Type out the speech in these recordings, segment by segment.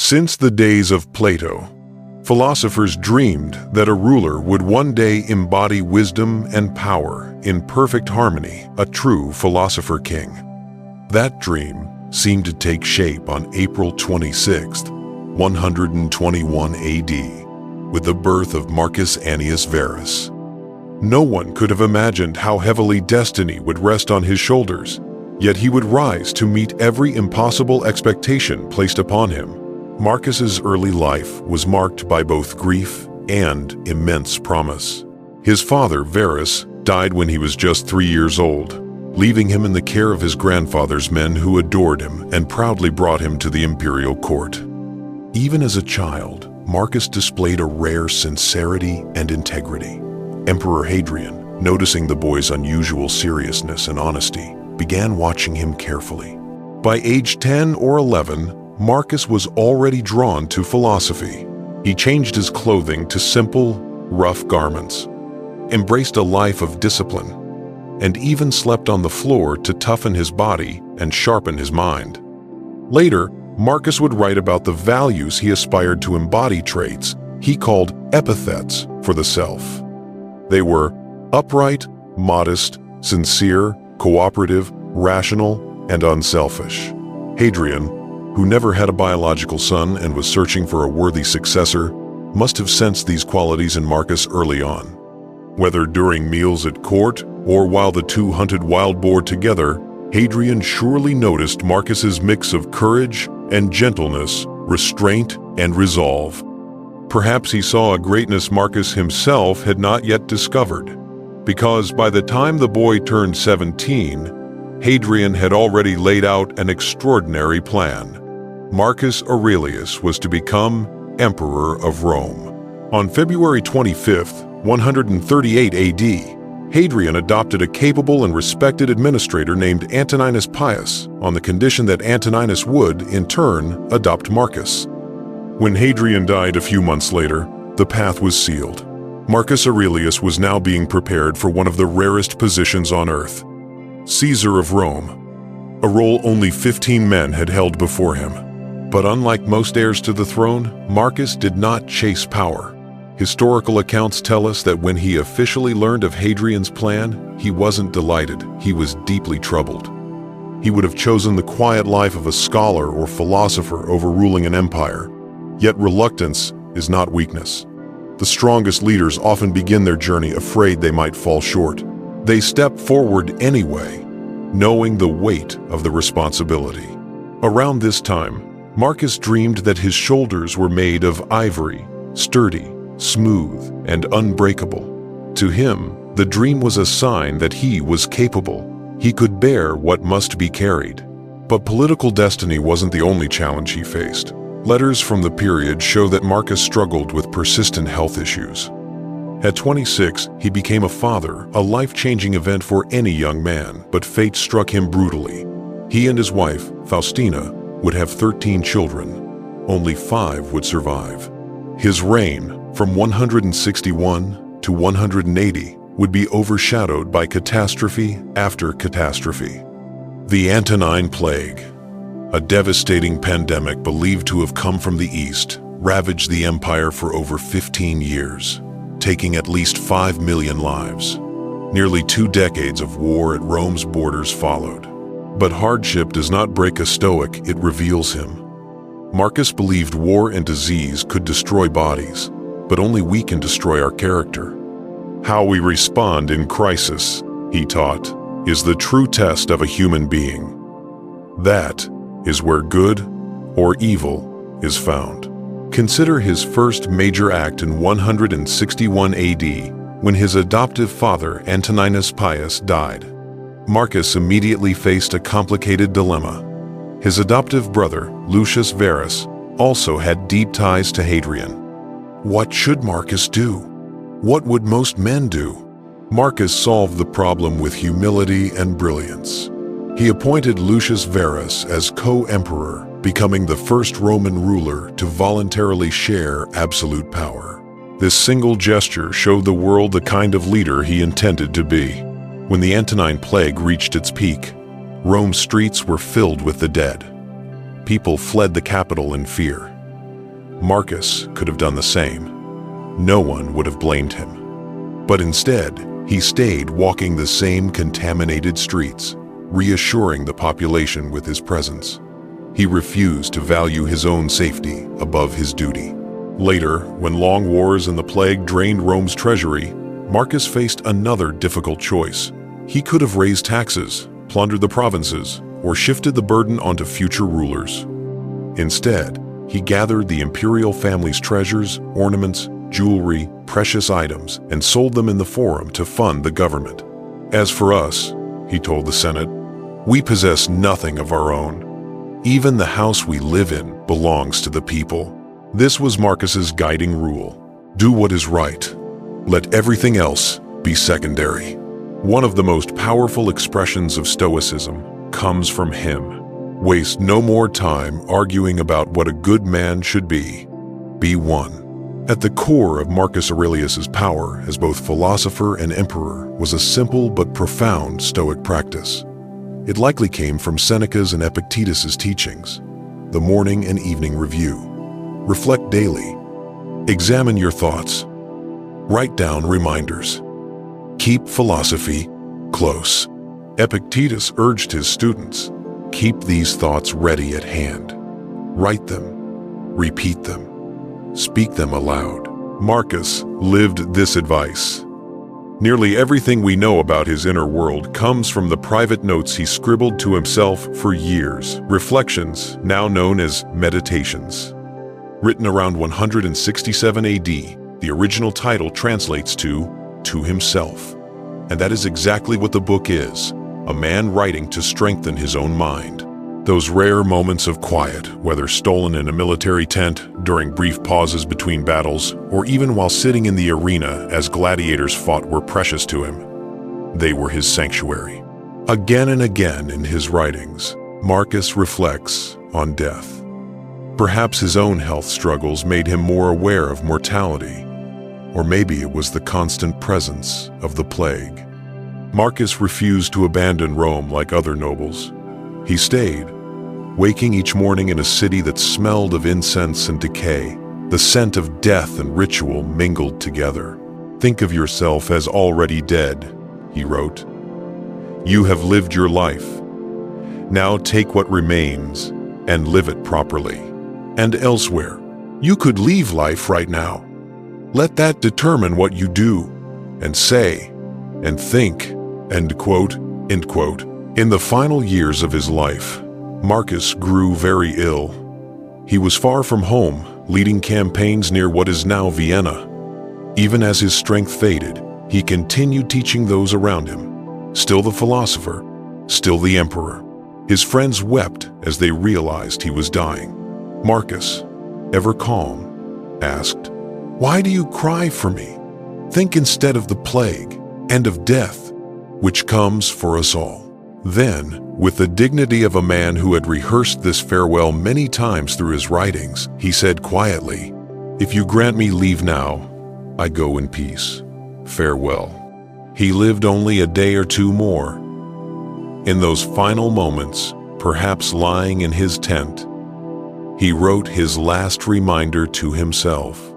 Since the days of Plato, philosophers dreamed that a ruler would one day embody wisdom and power in perfect harmony, a true philosopher king. That dream seemed to take shape on April 26, 121 AD, with the birth of Marcus Annius Verus. No one could have imagined how heavily destiny would rest on his shoulders, yet he would rise to meet every impossible expectation placed upon him. Marcus's early life was marked by both grief and immense promise. His father, Verus, died when he was just 3 years old, leaving him in the care of his grandfather's men who adored him and proudly brought him to the imperial court. Even as a child, Marcus displayed a rare sincerity and integrity. Emperor Hadrian, noticing the boy's unusual seriousness and honesty, began watching him carefully. By age 10 or 11, Marcus was already drawn to philosophy. He changed his clothing to simple, rough garments, embraced a life of discipline, and even slept on the floor to toughen his body and sharpen his mind. Later, Marcus would write about the values he aspired to embody, traits he called epithets for the self. They were upright, modest, sincere, cooperative, rational, and unselfish. Hadrian, who never had a biological son and was searching for a worthy successor, must have sensed these qualities in Marcus early on. Whether during meals at court or while the two hunted wild boar together, Hadrian surely noticed Marcus's mix of courage and gentleness, restraint and resolve. Perhaps he saw a greatness Marcus himself had not yet discovered, because by the time the boy turned 17, Hadrian had already laid out an extraordinary plan. Marcus Aurelius was to become Emperor of Rome. On February 25, 138 AD, Hadrian adopted a capable and respected administrator named Antoninus Pius on the condition that Antoninus would, in turn, adopt Marcus. When Hadrian died a few months later, the path was sealed. Marcus Aurelius was now being prepared for one of the rarest positions on earth, Caesar of Rome, a role only 15 men had held before him. But unlike most heirs to the throne, Marcus did not chase power. Historical accounts tell us that when he officially learned of Hadrian's plan, he wasn't delighted, he was deeply troubled. He would have chosen the quiet life of a scholar or philosopher over ruling an empire. Yet reluctance is not weakness. The strongest leaders often begin their journey afraid they might fall short. They step forward anyway, knowing the weight of the responsibility. Around this time, Marcus dreamed that his shoulders were made of ivory, sturdy, smooth, and unbreakable. To him, the dream was a sign that he was capable. He could bear what must be carried. But political destiny wasn't the only challenge he faced. Letters from the period show that Marcus struggled with persistent health issues. At 26, he became a father, a life-changing event for any young man, but fate struck him brutally. He and his wife, Faustina, would have 13 children. Only 5 would survive. His reign, from 161 to 180, would be overshadowed by catastrophe after catastrophe. The Antonine Plague, a devastating pandemic believed to have come from the east, ravaged the empire for over 15 years, taking at least 5 million lives. Nearly 2 decades of war at Rome's borders followed. But hardship does not break a Stoic, it reveals him. Marcus believed war and disease could destroy bodies, but only we can destroy our character. How we respond in crisis, he taught, is the true test of a human being. That is where good or evil is found. Consider his first major act in 161 AD, when his adoptive father, Antoninus Pius, died. Marcus immediately faced a complicated dilemma. His adoptive brother, Lucius Verus, also had deep ties to Hadrian. What should Marcus do? What would most men do? Marcus solved the problem with humility and brilliance. He appointed Lucius Verus as co-emperor, becoming the first Roman ruler to voluntarily share absolute power. This single gesture showed the world the kind of leader he intended to be. When the Antonine Plague reached its peak, Rome's streets were filled with the dead. People fled the capital in fear. Marcus could have done the same. No one would have blamed him. But instead, he stayed walking the same contaminated streets, reassuring the population with his presence. He refused to value his own safety above his duty. Later, when long wars and the plague drained Rome's treasury, Marcus faced another difficult choice. He could have raised taxes, plundered the provinces, or shifted the burden onto future rulers. Instead, he gathered the imperial family's treasures, ornaments, jewelry, precious items, and sold them in the forum to fund the government. As for us, he told the Senate, we possess nothing of our own. Even the house we live in belongs to the people. This was Marcus's guiding rule. Do what is right. Let everything else be secondary. One of the most powerful expressions of Stoicism comes from him. Waste no more time arguing about what a good man should be. Be one. At the core of Marcus Aurelius's power as both philosopher and emperor was a simple but profound Stoic practice. It likely came from Seneca's and Epictetus's teachings, the morning and evening review. Reflect daily. Examine your thoughts. Write down reminders. Keep philosophy close. Epictetus urged his students, keep these thoughts ready at hand. Write them. Repeat them. Speak them aloud. Marcus lived this advice. Nearly everything we know about his inner world comes from the private notes he scribbled to himself for years, reflections now known as meditations. Written around 167 AD, the original title translates to himself. And that is exactly what the book is, a man writing to strengthen his own mind. Those rare moments of quiet, whether stolen in a military tent, during brief pauses between battles, or even while sitting in the arena as gladiators fought, were precious to him. They were his sanctuary. Again and again in his writings, Marcus reflects on death. Perhaps his own health struggles made him more aware of mortality, or maybe it was the constant presence of the plague. Marcus refused to abandon Rome like other nobles. He stayed, waking each morning in a city that smelled of incense and decay, the scent of death and ritual mingled together. Think of yourself as already dead, he wrote. You have lived your life. Now take what remains and live it properly. And elsewhere, you could leave life right now. Let that determine what you do and say and think, end quote, end quote. In the final years of his life, Marcus grew very ill. He was far from home, leading campaigns near what is now Vienna. Even as his strength faded, he continued teaching those around him. Still the philosopher, still the emperor. His friends wept as they realized he was dying. Marcus, ever calm, asked, "Why do you cry for me? Think instead of the plague and of death, which comes for us all." Then, with the dignity of a man who had rehearsed this farewell many times through his writings, he said quietly, "If you grant me leave now, I go in peace. Farewell." He lived only a day or two more. In those final moments, perhaps lying in his tent, he wrote his last reminder to himself,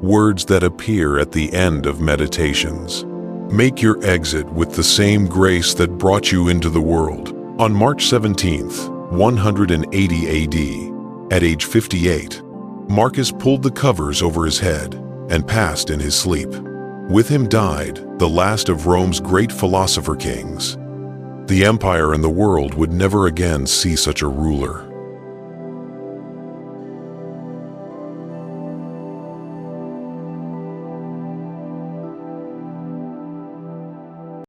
words that appear at the end of meditations. Make your exit with the same grace that brought you into the world. On March 17th, 180 AD, at age 58, Marcus pulled the covers over his head and passed in his sleep. With him died the last of Rome's great philosopher kings. The empire and the world would never again see such a ruler.